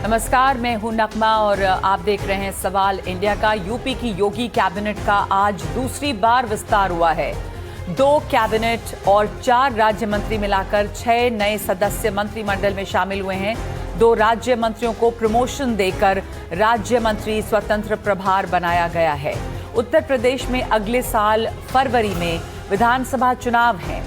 नमस्कार, मैं हूं नगमा और आप देख रहे हैं सवाल इंडिया का। यूपी की योगी कैबिनेट का आज दूसरी बार विस्तार हुआ है। 2 कैबिनेट और 4 राज्य मंत्री मिलाकर 6 नए सदस्य मंत्रिमंडल में शामिल हुए हैं। 2 राज्य मंत्रियों को प्रमोशन देकर राज्य मंत्री स्वतंत्र प्रभार बनाया गया है। उत्तर प्रदेश में अगले साल फरवरी में विधानसभा चुनाव हैं।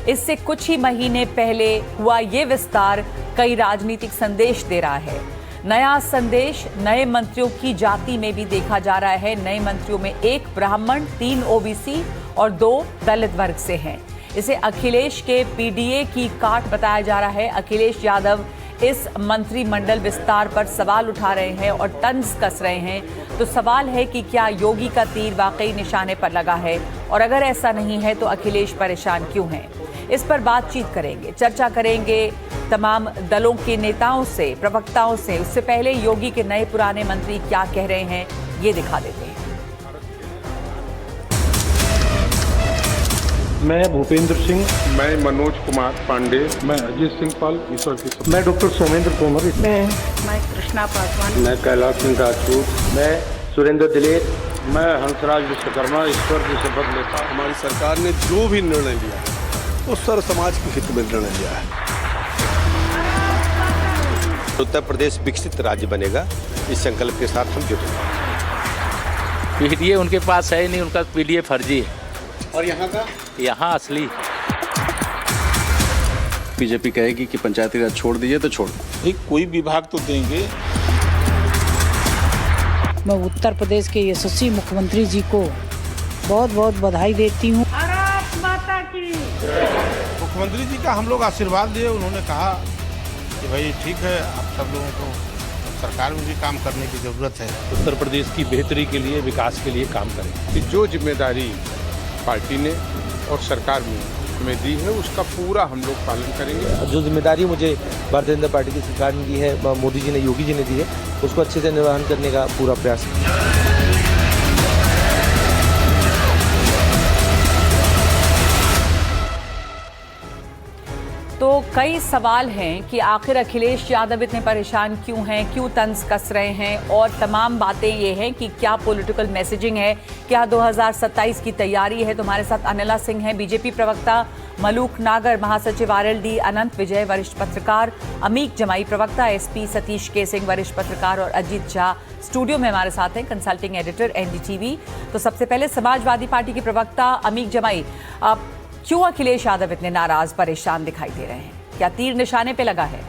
इससे कुछ ही महीने पहले हुआ ये विस्तार कई राजनीतिक संदेश दे रहा है। नया संदेश नए मंत्रियों की जाति में भी देखा जा रहा है। नए मंत्रियों में 1 ब्राह्मण, 3 ओबीसी और 2 दलित वर्ग से हैं। इसे अखिलेश के पीडीए की काट बताया जा रहा है। अखिलेश यादव इस मंत्रिमंडल विस्तार पर सवाल उठा रहे हैं और तंज कस रहे हैं। तो सवाल है कि क्या योगी का तीर वाकई निशाने पर लगा है, और अगर ऐसा नहीं है तो अखिलेश परेशान क्यों हैं? इस पर बातचीत करेंगे, चर्चा करेंगे तमाम दलों के नेताओं से, प्रवक्ताओं से। उससे पहले योगी के नए पुराने मंत्री क्या कह रहे हैं, ये दिखा देते हैं। मैं भूपेंद्र सिंह, मैं मनोज कुमार पांडे, मैं अजीत सिंह पाल, ईश्वर की, मैं डॉक्टर सोमेंद्र तोमर, मैं कृष्णा पासवान, मैं कैलाश सिंह राजपूत, मैं सुरेंद्र दिलेर, मैं हंसराज विश्वकर्मा ईश्वर की शपथ लेता। हमारी सरकार ने जो भी निर्णय लिया वो सर्व समाज के हित में निर्णय लिया है। उत्तर प्रदेश विकसित राज्य बनेगा, इस संकल्प के साथ हम जुटे हैं। पीडीए उनके पास है नहीं, उनका पीडीए फर्जी है। और यहाँ का यहाँ असली। बीजेपी कहेगी कि पंचायती राज छोड़ दीजिए तो छोड़ दो। कोई विभाग तो देंगे। मैं उत्तर प्रदेश के यशस्वी मुख्यमंत्री जी को बहुत बहुत बधाई देती हूँ। मुख्यमंत्री जी का हम लोग आशीर्वाद दिए। उन्होंने कहा कि भाई ठीक है, आप सब लोगों को सरकार में भी काम करने की जरूरत है। उत्तर प्रदेश की बेहतरी के लिए, विकास के लिए काम करें। कि जो जिम्मेदारी पार्टी ने और सरकार ने हमें दी है उसका पूरा हम लोग पालन करेंगे। जो जिम्मेदारी मुझे भारतीय जनता पार्टी की सरकार ने दी है, मोदी जी ने, योगी जी ने दी है, उसको अच्छे से निर्वहन करने का पूरा प्रयास है। तो कई सवाल हैं कि आखिर अखिलेश यादव इतने परेशान क्यों हैं, क्यों तंज कस रहे हैं, और तमाम बातें ये हैं कि क्या पॉलिटिकल मैसेजिंग है, क्या 2027 की तैयारी है। तो हमारे साथ अनिला सिंह हैं, बीजेपी प्रवक्ता, मलूक नागर, महासचिव आरएलडी, अनंत विजय, वरिष्ठ पत्रकार, अमीक जमाई, प्रवक्ता एसपी, सतीश के सिंह, वरिष्ठ पत्रकार, और अजीत झा स्टूडियो में हमारे साथ हैं, कंसल्टिंग एडिटर एनडीटीवी। तो सबसे पहले समाजवादी पार्टी के प्रवक्ता अमीक जमाई, क्यों अखिलेश यादव इतने नाराज, परेशान दिखाई दे रहे हैं? क्या तीर निशाने पे लगा है?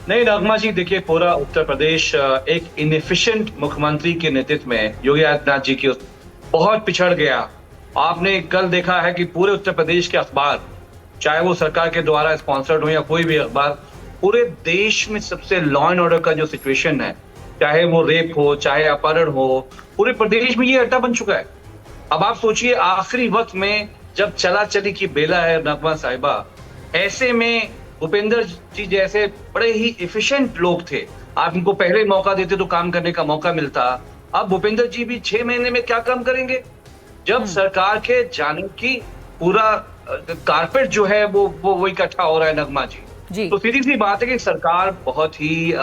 नहीं नगमा जी, देखिए पूरा उत्तर प्रदेश एक इनएफिशिएंट मुख्यमंत्री के नेतृत्व में योगी आदित्यनाथ जी की बहुत पिछड़ गया। आपने कल देखा है कि पूरे उत्तर प्रदेश के अखबार, चाहे वो सरकार के द्वारा स्पॉन्सर्ड हो या कोई भी अखबार, पूरे देश में सबसे लॉ एंड ऑर्डर का जो सिचुएशन है, चाहे वो रेप हो, चाहे अपहरण हो, पूरे प्रदेश में ये अड्डा बन चुका है। अब आप सोचिए, आखिरी वक्त में जब चला चली की बेला है नगमा साहिबा, ऐसे में भूपेंद्र जी जैसे बड़े ही एफिशिएंट लोग थे, आप इनको पहले मौका देते तो काम करने का मौका मिलता। अब भूपेंद्र जी भी 6 महीने में क्या काम करेंगे, जब सरकार के जाने की पूरा कारपेट जो है वो इकट्ठा हो रहा है नगमा जी। तो सीधी सी बात है कि सरकार बहुत ही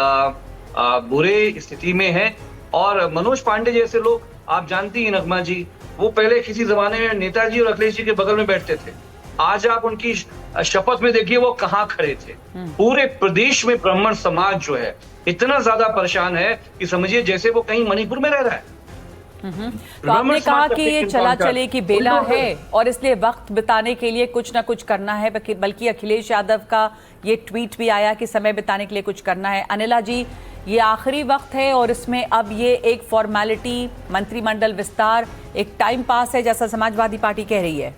बुरे स्थिति में है। और मनोज पांडे जैसे लोग, आप जानती हैं नगमा जी, वो पहले किसी जमाने में नेताजी और अखिलेश जी के बगल में बैठते थे। आज आप उनकी शपथ में देखिए वो कहाँ खड़े थे। पूरे प्रदेश में ब्राह्मण समाज जो है इतना ज्यादा परेशान है कि समझिए जैसे वो कहीं मणिपुर में रह रहा है। तो आपने कहा कि ये चला चले की बेला है और इसलिए वक्त बिताने के लिए कुछ ना कुछ करना है, बल्कि अखिलेश यादव का ये ट्वीट भी आया कि समय बिताने के लिए कुछ करना है। अनिला जी, ये आखिरी वक्त है और इसमें अब ये एक फॉर्मेलिटी, मंत्रिमंडल विस्तार, एक टाइम पास है जैसा समाजवादी पार्टी कह रही है।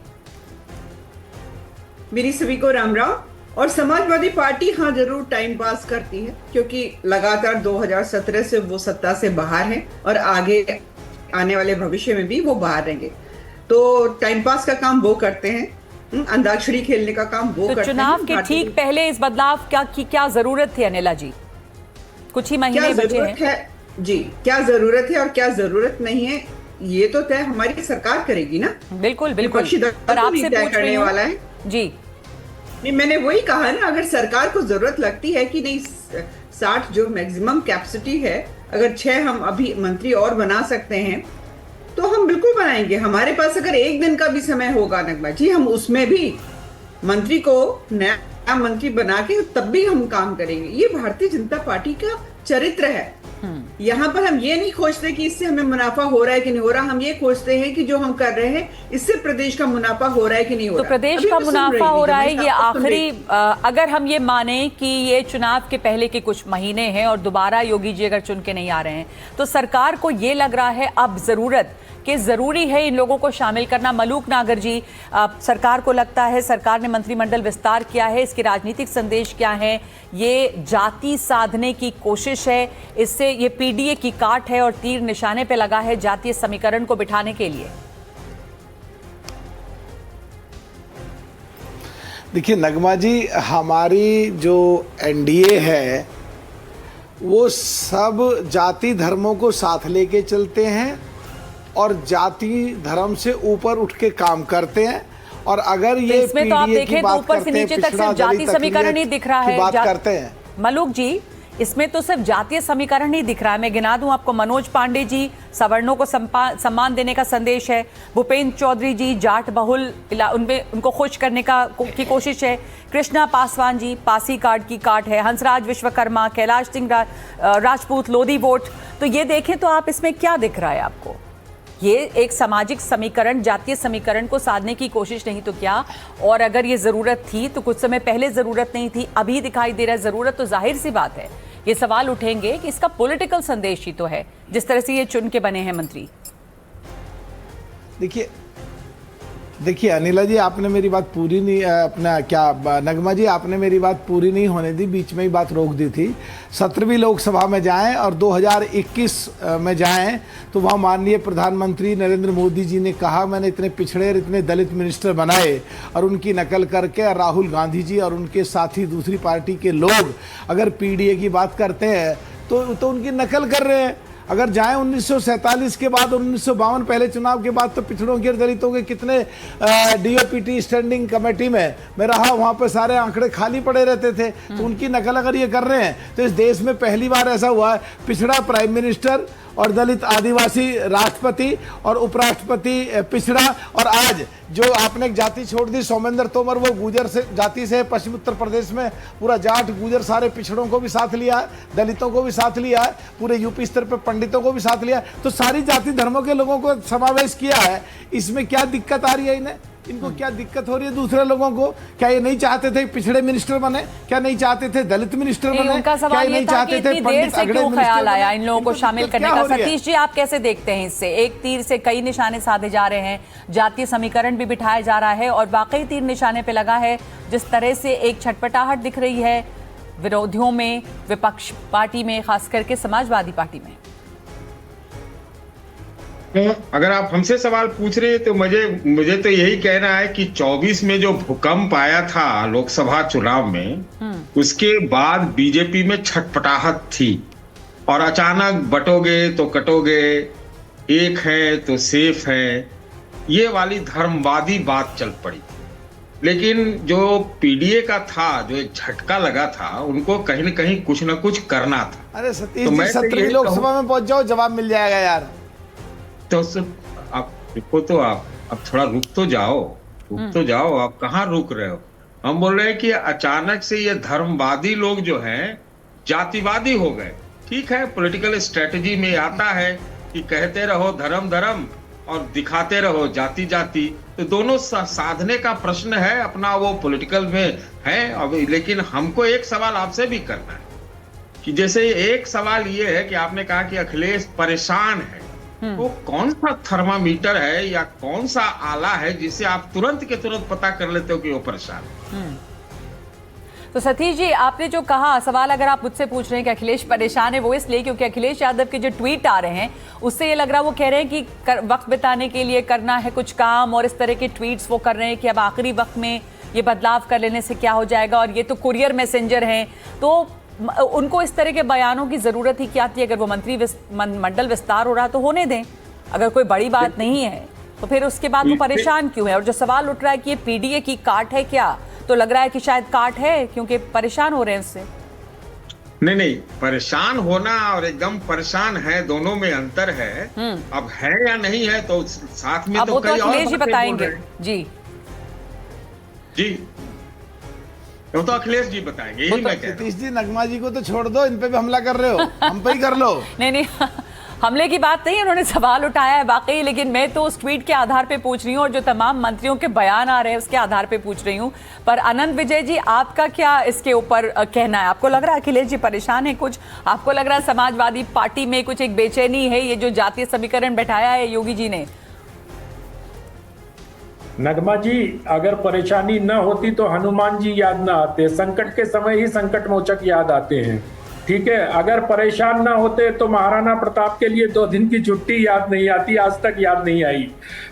मेरी सभी को राम राम। और समाजवादी पार्टी हाँ जरूर टाइम पास करती है, क्योंकि लगातार 2017 से वो सत्ता से बाहर है और आगे आने वाले भविष्य में भी वो बाहर रहेंगे। तो टाइम पास का काम वो करते हैं, अंताक्षरी खेलने का काम वो करते हैं। चुनाव के ठीक पहले इस बदलाव की क्या जरूरत थी अनिला जी? कुछ ही महीने बचे हैं जी। क्या जरूरत है और क्या जरूरत नहीं है, ये तो तय हमारी सरकार करेगी ना। बिल्कुल बिल्कुल। और आपसे पूछ रही हूं वाला है जी, नहीं, मैंने वही कहा ना, अगर सरकार को जरूरत लगती है कि नहीं 60 जो मैक्सिमम कैपेसिटी है, अगर 6 हम अभी मंत्री और बना सकते हैं तो हम बिल्कुल बनाएंगे। हमारे पास अगर एक दिन का भी समय होगा नगमा जी, हम उसमें भी मंत्री को नया मंत्री बना के तब भी हम काम करेंगे। ये भारतीय जनता पार्टी का चरित्र है। यहाँ पर हम ये नहीं खोजते कि इससे हमें मुनाफा हो रहा है कि नहीं हो रहा, हम ये खोजते हैं कि जो हम कर रहे हैं इससे प्रदेश का मुनाफा हो रहा है कि नहीं हो रहा। तो प्रदेश का मुनाफा हो रहा है, ये आखिरी अगर हम ये माने कि ये चुनाव के पहले के कुछ महीने हैं और दोबारा योगी जी अगर चुन के नहीं आ रहे हैं, तो सरकार को ये लग रहा है अब जरूरत कि जरूरी है इन लोगों को शामिल करना। मलूक नागर जी, सरकार को लगता है, सरकार ने मंत्रिमंडल विस्तार किया है, इसके राजनीतिक संदेश क्या है? ये जाति साधने की कोशिश है, इससे ये पीडीए की काट है और तीर निशाने पे लगा है जातीय समीकरण को बिठाने के लिए। देखिए नगमा जी, हमारी जो एनडीए है वो सब जाति धर्मों को साथ लेके चलते हैं और जाति धर्म से ऊपर उठ के काम करते हैं। और अगर ये इसमें तो आप देखें तो ऊपर से नीचे तक सिर्फ जाति समीकरण ही दिख रहा है। बात करते हैं मलूक जी, इसमें तो सिर्फ जातीय समीकरण नहीं दिख रहा है। मैं गिना दूं आपको, मनोज पांडे जी सवर्णों को सम्मान देने का संदेश है, भूपेंद्र चौधरी जी जाट बहुल उनमें उनको खुश करने की कोशिश है, कृष्णा पासवान जी पासी कार्ड की काट है, हंसराज विश्वकर्मा, कैलाश सिंह राजपूत लोधी वोट। तो ये देखें तो आप इसमें क्या दिख रहा है आपको? ये एक सामाजिक समीकरण, जातीय समीकरण को साधने की कोशिश नहीं तो क्या? और अगर ये जरूरत थी तो कुछ समय पहले जरूरत नहीं थी, अभी दिखाई दे रहा है जरूरत, तो जाहिर सी बात है ये सवाल उठेंगे कि इसका पॉलिटिकल संदेश ही तो है जिस तरह से ये चुन के बने हैं मंत्री। देखिए अनिला जी, आपने मेरी बात पूरी नहीं अपना क्या नगमा जी, आपने मेरी बात पूरी नहीं होने दी, बीच में ही बात रोक दी थी। 17वीं लोकसभा में जाएं और 2021 में जाएं तो वहाँ माननीय प्रधानमंत्री नरेंद्र मोदी जी ने कहा मैंने इतने पिछड़े और इतने दलित मिनिस्टर बनाए, और उनकी नकल करके राहुल गांधी जी और उनके साथी दूसरी पार्टी के लोग अगर पीडीए की बात करते हैं तो उनकी नकल कर रहे हैं। अगर जाएं 1947 के बाद और 1952 पहले चुनाव के बाद, तो पिछड़ों के दलितों के कितने डीओपीटी स्टैंडिंग कमेटी में मैं रहा, वहाँ पर सारे आंकड़े खाली पड़े रहते थे। तो उनकी नकल अगर ये कर रहे हैं तो इस देश में पहली बार ऐसा हुआ है, पिछड़ा प्राइम मिनिस्टर और दलित आदिवासी राष्ट्रपति और उपराष्ट्रपति पिछड़ा। और आज जो आपने एक जाति छोड़ दी सोमेंद्र तोमर, वो गुजर से जाति से पश्चिम उत्तर प्रदेश में पूरा जाट गुजर सारे पिछड़ों को भी साथ लिया है, दलितों को भी साथ लिया है, पूरे यूपी स्तर पर पंडितों को भी साथ लिया है। तो सारी जाति धर्मों के लोगों को समावेश किया है। इसमें क्या दिक्कत आ रही है इन्हें? इनको क्या दिक्कत हो रही है दूसरे लोगों को? क्या ये नहीं चाहते थे पिछड़े मिनिस्टर बने? क्या नहीं चाहते थे दलित मिनिस्टर बने? उनका सवाल ये था कि इतनी देर से क्यों ख्याल आया इन लोगों को शामिल करने का? सतीश जी, आप कैसे देखते हैं इससे? एक तीर से कई निशाने साधे जा रहे हैं, जातीय समीकरण भी बिठाया जा रहा है और वाकई तीर निशाने पे लगा है। जिस तरह से एक छटपटाहट दिख रही है विरोधियों में, विपक्ष पार्टी में, खास करके समाजवादी पार्टी में। अगर आप हमसे सवाल पूछ रहे हैं तो मुझे तो यही कहना है कि 24 में जो भूकंप आया था लोकसभा चुनाव में, उसके बाद बीजेपी में छटपटाहट थी और अचानक बटोगे तो कटोगे, एक है तो सेफ है, ये वाली धर्मवादी बात चल पड़ी। लेकिन जो पीडीए का था, जो एक झटका लगा था, उनको कहीं न कहीं कुछ न कुछ करना था। अरे सतीश जी, 17वीं लोकसभा में पहुंच जाओ, जवाब मिल जाएगा यार। तो आप रुको, तो आप अब थोड़ा रुक तो जाओ, आप कहाँ रुक रहे हो? हम बोल रहे हैं कि अचानक से ये धर्मवादी लोग जो हैं जातिवादी हो गए। ठीक है, पॉलिटिकल स्ट्रेटजी में आता है कि कहते रहो धर्म धर्म और दिखाते रहो जाति जाति, तो दोनों साधने का प्रश्न है अपना, वो पॉलिटिकल में है। अब लेकिन हमको एक सवाल आपसे भी करना है कि जैसे एक सवाल ये है कि आपने कहा कि अखिलेश परेशान है, वो कौन सा थर्मामीटर है या कौन सा आला है जिससे आप तुरंत के तुरंत पता कर लेते हो कि वो परेशान है? तो सतीश जी, आपने जो कहा सवाल, अगर आप मुझसे पूछ रहे हैं कि अखिलेश परेशान है, वो इसलिए क्योंकि अखिलेश यादव के जो ट्वीट आ रहे हैं उससे ये लग रहा है वो कह रहे हैं कि वक्त बिताने के लिए करना है कुछ काम, और इस तरह के ट्वीट्स वो कर रहे हैं कि अब आखिरी वक्त में ये बदलाव कर लेने से क्या हो जाएगा, और ये तो कुरियर मैसेंजर हैं, तो उनको इस तरह के बयानों की जरूरत ही क्या थी? अगर वो मंडल विस्तार हो रहा तो होने दें, अगर कोई बड़ी बात नहीं है तो फिर उसके बाद वो परेशान क्यों है? और जो सवाल उठ रहा है कि ये पीडीए की काट है क्या, तो लग रहा है कि शायद काट है, क्योंकि परेशान हो रहे हैं उससे। नहीं, परेशान होना और एकदम परेशान है, दोनों में अंतर है। अब है या नहीं है तो साथ में तो कई और अखिलेश जी बताएंगे। जी वो तो अखिलेश जी बताएंगे, यही मैं कह रहा हूं। सतीश जी, नगमा जी को तो छोड़ दो, इन पे भी हमला कर रहे हो, हम पे ही कर लो। नहीं हमले की बात नहीं, उन्होंने सवाल उठाया है वाकई, लेकिन मैं तो उस ट्वीट के आधार पे पूछ रही हूँ और जो तमाम मंत्रियों के बयान आ रहे हैं उसके आधार पे पूछ रही हूँ। पर अनंत विजय जी, आपका क्या इसके ऊपर कहना है? आपको लग रहा है अखिलेश जी परेशान है कुछ? आपको लग रहा है समाजवादी पार्टी में कुछ एक बेचैनी है, ये जो जातीय समीकरण बैठाया है योगी जी ने? नगमा जी, अगर परेशानी न होती तो हनुमान जी याद ना आते, संकट के समय ही संकट मोचक याद आते हैं। ठीक है, अगर परेशान ना होते तो महाराणा प्रताप के लिए 2 दिन की छुट्टी याद नहीं आती, आज तक याद नहीं आई।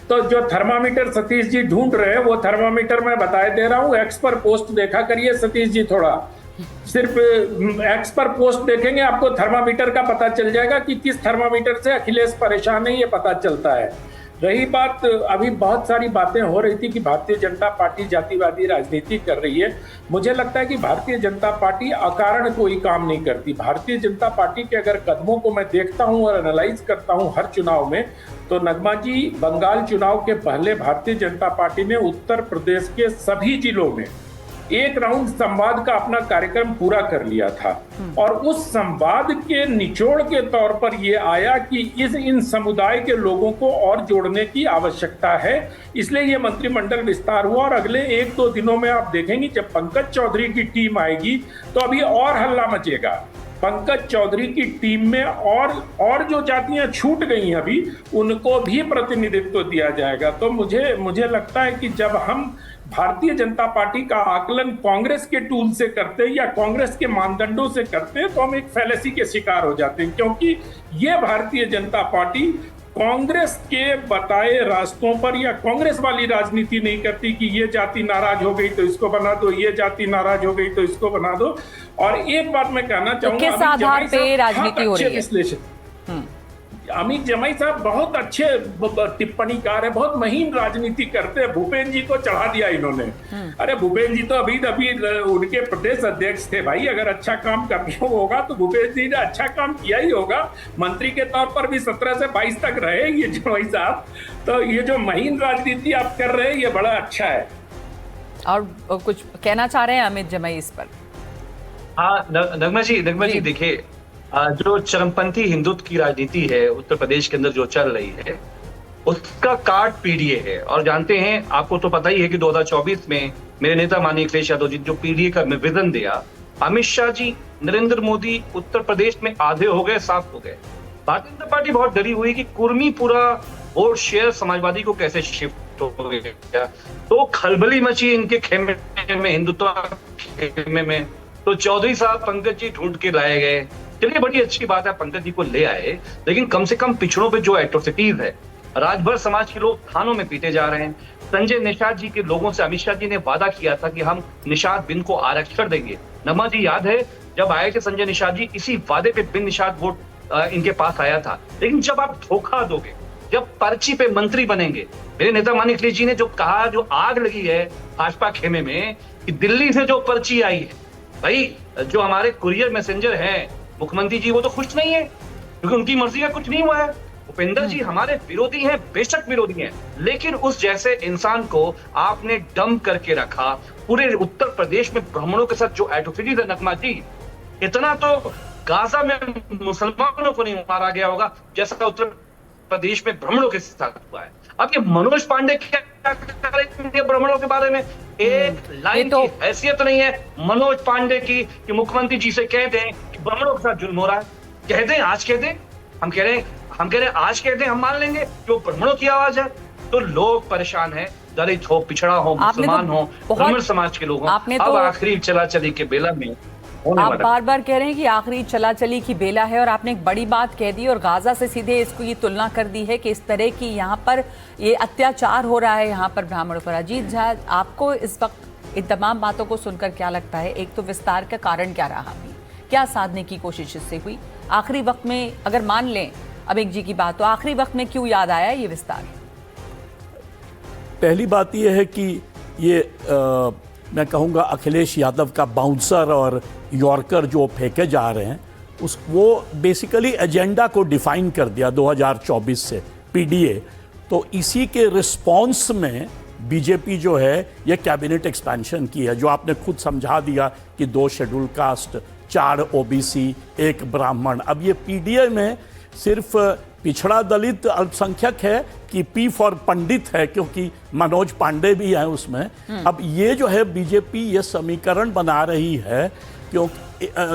तो जो थर्मामीटर सतीश जी ढूंढ रहे हैं वो थर्मामीटर मैं बताए दे रहा हूँ। एक्स पर पोस्ट देखा करिए सतीश जी, थोड़ा सिर्फ एक्स पर पोस्ट देखेंगे आपको थर्मामीटर का पता चल जाएगा कि किस थर्मामीटर से अखिलेश परेशान है, ये पता चलता है। रही बात, अभी बहुत सारी बातें हो रही थी कि भारतीय जनता पार्टी जातिवादी राजनीति कर रही है। मुझे लगता है कि भारतीय जनता पार्टी अकारण कोई काम नहीं करती। भारतीय जनता पार्टी के अगर कदमों को मैं देखता हूं और एनालाइज करता हूं हर चुनाव में, तो नगमा जी, बंगाल चुनाव के पहले भारतीय जनता पार्टी ने उत्तर प्रदेश के सभी जिलों में एक राउंड संवाद का अपना कार्यक्रम पूरा कर लिया था और उस संवाद के निचोड़ के तौर पर यह आया कि इन समुदाय के लोगों को और जोड़ने की आवश्यकता है, इसलिए यह मंत्रिमंडल विस्तार हुआ। और अगले 1-2 दिनों में आप देखेंगे जब पंकज चौधरी की टीम आएगी तो अभी और हल्ला मचेगा। पंकज चौधरी की टीम में और जो जातियां छूट गई अभी, उनको भी प्रतिनिधित्व दिया जाएगा। तो मुझे लगता है कि जब हम भारतीय जनता पार्टी का आकलन कांग्रेस के टूल से करते हैं या कांग्रेस के मानदंडों से करते हैं तो हम एक फैलेसी के शिकार हो जाते हैं, क्योंकि ये भारतीय जनता पार्टी कांग्रेस के बताए रास्तों पर या कांग्रेस वाली राजनीति नहीं करती कि ये जाति नाराज हो गई तो इसको बना दो, ये जाति नाराज हो गई तो इसको बना दो। और एक बात मैं कहना चाहूंगा, किस आधार पे राजनीति हो रही है? अमित जमाई साहब बहुत अच्छे टिप्पणीकार है, बहुत महीन राजनीति करते हैं। भूपेंद्र जी को चढ़ा दिया इन्होंने। अरे भूपेंद्र जी तो अभी उनके प्रदेश अध्यक्ष थे भाई, अगर अच्छा काम करना होगा तो भूपेंद्र जी ने अच्छा काम किया ही होगा। मंत्री के तौर पर भी 17 से 22 तक रहे ये जमाई साहब। तो ये जो महीन राजनीति आप कर रहे हैं ये बड़ा अच्छा है। और कुछ कहना चाह रहे हैं अमित जमाई इस पर? हाँ नगमा जी देखिए, जो चरमपंथी हिंदुत्व की राजनीति है उत्तर प्रदेश के अंदर जो चल रही है उसका काट पीडीए है। और जानते हैं, आपको तो पता ही है कि 2024 में मेरे नेता माननीय अखिलेश यादव जी जो पीडीए का विजन दिया, अमित शाह जी, नरेंद्र मोदी उत्तर प्रदेश में आधे हो गए, साफ हो गए। भारतीय जनता पार्टी बहुत डरी हुई कि कुर्मी पूरा वोट शेयर समाजवादी को कैसे शिफ्ट हो गया, तो खलबली मची इनके खेमे में, हिंदुत्व खेमे में। तो चौधरी साहब पंकज जी ढूंढ के लाए गए। चलिए, बड़ी अच्छी बात है पंकज जी को ले आए, लेकिन कम से कम पिछड़ों पे जो एट्रोसिटीज है, राजभर समाज के लोग थानों में पीटे जा रहे हैं। संजय निषाद जी के लोगों से अमित शाह जी ने वादा किया था कि हम निषाद बिन को आरक्षण देंगे। नमा जी याद है जब आए थे संजय निषाद जी, इसी वादे पे बिन निषाद वोट इनके पास आया था। लेकिन जब आप धोखा दोगे, जब पर्ची पे मंत्री बनेंगे, मेरे नेता माननीय अखिलेश जी ने जो कहा, जो आग लगी है भाजपा खेमे में कि दिल्ली से जो पर्ची आई है, भाई जो हमारे कुरियर मैसेंजर हैं मुख्यमंत्री जी, वो तो खुश नहीं है क्योंकि उनकी मर्जी का कुछ नहीं हुआ है। भूपेंद्र जी हमारे विरोधी हैं, बेशक विरोधी हैं, लेकिन उस जैसे इंसान को आपने डंप करके रखा। पूरे उत्तर प्रदेश में ब्राह्मणों के साथ जो एट्रोसिटीज है नगमा जी, इतना तो गाजा में मुसलमानों को नहीं मारा गया होगा जैसा उत्तर प्रदेश में ब्राह्मणों के साथ हुआ है। अब ये मनोज पांडे क्या करेंगे ब्राह्मणों के बारे में? एक लाइन की हैसियत नहीं है मनोज पांडे की कि मुख्यमंत्री जी से कह दें कि ब्राह्मणों के साथ जुल्म हो रहा है। कह दें, आज कह दें, हम कह रहे हैं आज कह दें, हम मान लेंगे जो ब्राह्मणों की आवाज है। तो लोग परेशान हैं, दलित हो, पिछड़ा हो, मुसलमान हो, ब्राह्मण समाज के लोग हो। अब आखिरी चला चली के बेला में आप बार बार कह रहे हैं कि आखिरी चला चली की बेला है, और आपने एक बड़ी बात कह दी और गाजा से सीधे इसको ये तुलना कर दी है कि इस तरह की यहाँ पर ये अत्याचार हो रहा है यहाँ पर ब्राह्मणों पर। अजीत झा, आपको इस वक्त इन तमाम बातों को सुनकर क्या लगता है? एक तो विस्तार का कारण क्या रहा, क्या साधने की कोशिश इससे हुई? आखिरी वक्त में अगर मान लें अमित जी की बात, तो आखिरी वक्त में क्यों याद आया ये विस्तार? पहली बात यह है कि ये मैं कहूँगा अखिलेश यादव का बाउंसर और यॉर्कर जो फेंके जा रहे हैं वो बेसिकली एजेंडा को डिफाइन कर दिया 2024 से पीडीए। तो इसी के रिस्पॉन्स में बीजेपी जो है ये कैबिनेट एक्सपेंशन की है, जो आपने खुद समझा दिया कि 2 शेड्यूल कास्ट, 4 ओबीसी, 1 ब्राह्मण। अब ये पीडीए में सिर्फ पिछड़ा दलित अल्पसंख्यक है कि पी फॉर पंडित है, क्योंकि मनोज पांडे भी है उसमें। अब ये जो है बीजेपी ये समीकरण बना रही है, क्योंकि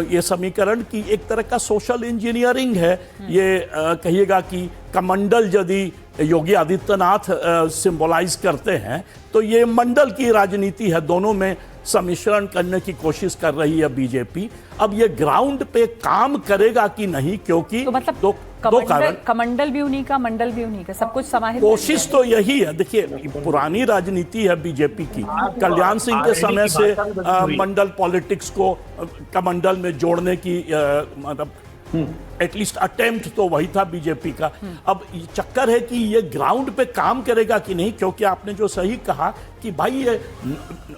ये समीकरण की एक तरह का सोशल इंजीनियरिंग है। ये कहिएगा कि कमंडल यदि योगी आदित्यनाथ सिंबलाइज करते हैं तो ये मंडल की राजनीति है, दोनों में सम्मिश्रण करने की कोशिश कर रही है बीजेपी। अब ये ग्राउंड पे काम करेगा कि नहीं, क्योंकि तो मतलब दो कारण, कमंडल भी उन्हीं का, मंडल भी उन्हीं का, सब कुछ समाहित। कोशिश तो यही है। देखिए पुरानी राजनीति है बीजेपी की, कल्याण सिंह के समय से मंडल पॉलिटिक्स को कमंडल में जोड़ने की मतलब एटलीस्ट अटेम्प्ट तो वही था बीजेपी का। अब चक्कर है कि ये ग्राउंड पे काम करेगा कि नहीं, क्योंकि आपने जो सही कहा कि भाई ये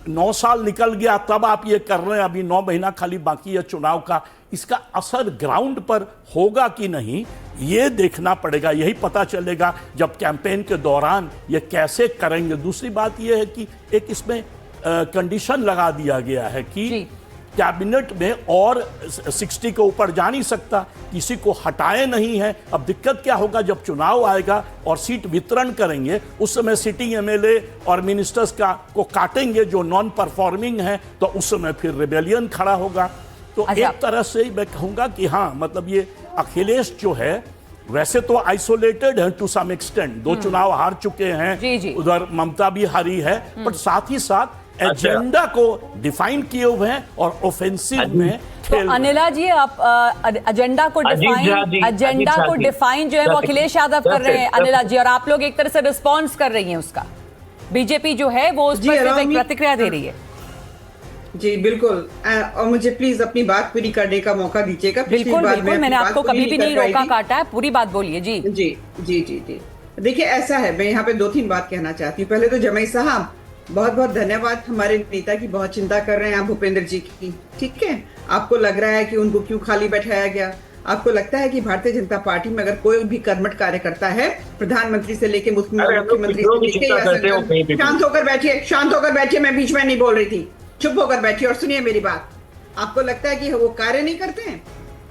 9 साल निकल गया तब आप ये कर रहे हैं, अभी 9 महीना खाली बाकी है चुनाव का। इसका असर ग्राउंड पर होगा कि नहीं ये देखना पड़ेगा, यही पता चलेगा जब कैंपेन के दौरान ये कैसे करेंगे। दूसरी बात ये है कि एक इसमें कंडीशन लगा दिया गया है कि कैबिनेट में और 60 के ऊपर जा नहीं सकता, किसी को हटाए नहीं है। अब दिक्कत क्या होगा जब चुनाव आएगा और सीट वितरण करेंगे, उस समय सिटिंग एमएलए और मिनिस्टर्स को काटेंगे जो नॉन परफॉर्मिंग है, तो उस समय फिर रिबेलियन खड़ा होगा। तो एक तरह से मैं कहूंगा कि हाँ, मतलब ये अखिलेश जो है वैसे तो आइसोलेटेड है टू सम एक्सटेंट, 2 चुनाव हार चुके हैं, उधर ममता भी हारी है, बट साथ ही साथ एजेंडा को डिफाइन किए हुए हैं और ऑफेंसिव में खेल। तो अनिला जी, आप एजेंडा को डिफाइन जो है वो अखिलेश यादव कर रहे हैं अनिला जी, और आप लोग एक तरह से रिस्पॉन्स कर रही हैं उसका। बीजेपी जो है वो उस पर एक प्रतिक्रिया दे रही है। जी बिल्कुल, और मुझे प्लीज अपनी बात पूरी करने का मौका दीजिएगा। बिल्कुल बिल्कुल, मैंने आपको कभी भी नहीं रोका काटा है, पूरी बात बोलिए। जी जी जी जी जी देखिए, ऐसा है, मैं यहाँ पे 2-3 बात कहना चाहती हूँ। पहले तो जमई साहब बहुत बहुत धन्यवाद, हमारे नेता की बहुत चिंता कर रहे हैं आप भूपेंद्र जी की। ठीक है, आपको लग रहा है कि उनको क्यों खाली बैठाया गया, आपको लगता है कि भारतीय जनता पार्टी में अगर कोई भी कर्मठ कार्यकर्ता है, प्रधानमंत्री से लेके मुख्यमंत्री से लेके, शांत होकर बैठिए, शांत होकर बैठिए, मैं बीच में नहीं बोल रही थी, चुप होकर बैठिए और सुनिए मेरी बात। आपको लगता है कि वो कार्य नहीं करते हैं?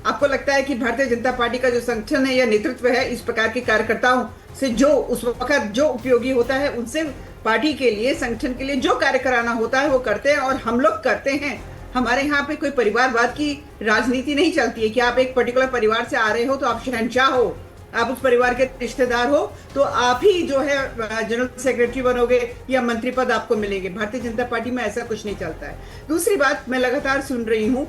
आपको लगता है कि भारतीय जनता पार्टी का जो संगठन है या नेतृत्व है, इस प्रकार के कार्यकर्ताओं से जो उस वक्त जो उपयोगी होता है, उनसे पार्टी के लिए, संगठन के लिए जो कार्य कराना होता है वो करते हैं, और हम लोग करते हैं। हमारे यहाँ पे कोई परिवारवाद की राजनीति नहीं चलती है कि आप एक पर्टिकुलर परिवार से आ रहे हो तो आप शहंशाह हो, आप उस परिवार के रिश्तेदार हो तो आप ही जो है जनरल सेक्रेटरी बनोगे या मंत्री पद आपको मिलेंगे। भारतीय जनता पार्टी में ऐसा कुछ नहीं चलता है। दूसरी बात, मैं लगातार सुन रही हूँ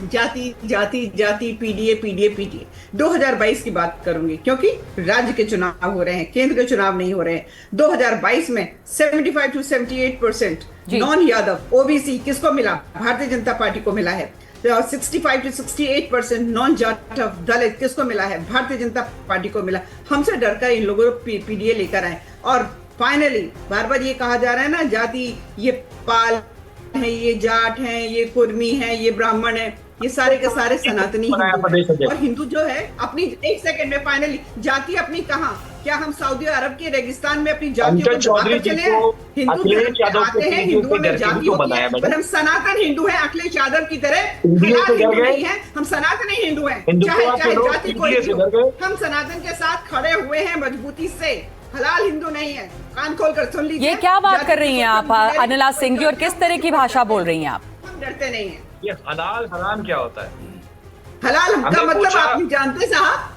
जाति जाति जाति, पीडीए पीडीए पीडीए। 2022 की बात करूंगी क्योंकि राज्य के चुनाव हो रहे हैं, केंद्र के चुनाव नहीं हो रहे हैं। 2022 में 75 to 78% नॉन यादव ओबीसी किसको मिला? भारतीय जनता पार्टी को मिला है। 65 to 68% नॉन जाटव दलित किसको मिला है? भारतीय जनता पार्टी को मिला। हमसे डरकर इन लोगों को पीडीए लेकर आए, और फाइनली बार बार ये कहा जा रहा है ना, जाति ये पाल है, ये जाट है, ये कुर्मी है, ये ब्राह्मण है, ये सारे के सारे सनातनी हिंदू, और हिंदू जो है अपनी, एक सेकंड में, फाइनली जाति अपनी कहाँ? क्या हम सऊदी अरब के रेगिस्तान में अपनी जातियों को दबाकर चले हैं? हिंदू धर्म आते हैं, हिंदुओं में जाति होती है, पर हम सनातन हिंदू हैं, अखिलेश यादव की तरह हलाल हिंदू नहीं है, हम सनातनी हिंदू हैं। चाहे जाति कोई हो, हम सनातन के साथ खड़े हुए हैं मजबूती से, हलाल हिंदू नहीं है। कान खोलकर सुन लीजिए। ये क्या बात कर रही हैं आप अनिला सिंह जी, और किस तरह की भाषा बोल रही हैं आप? हम डरते नहीं हैं। ये हलाल हराम क्या होता है? हलाल का मतलब आप नहीं जानते साहब?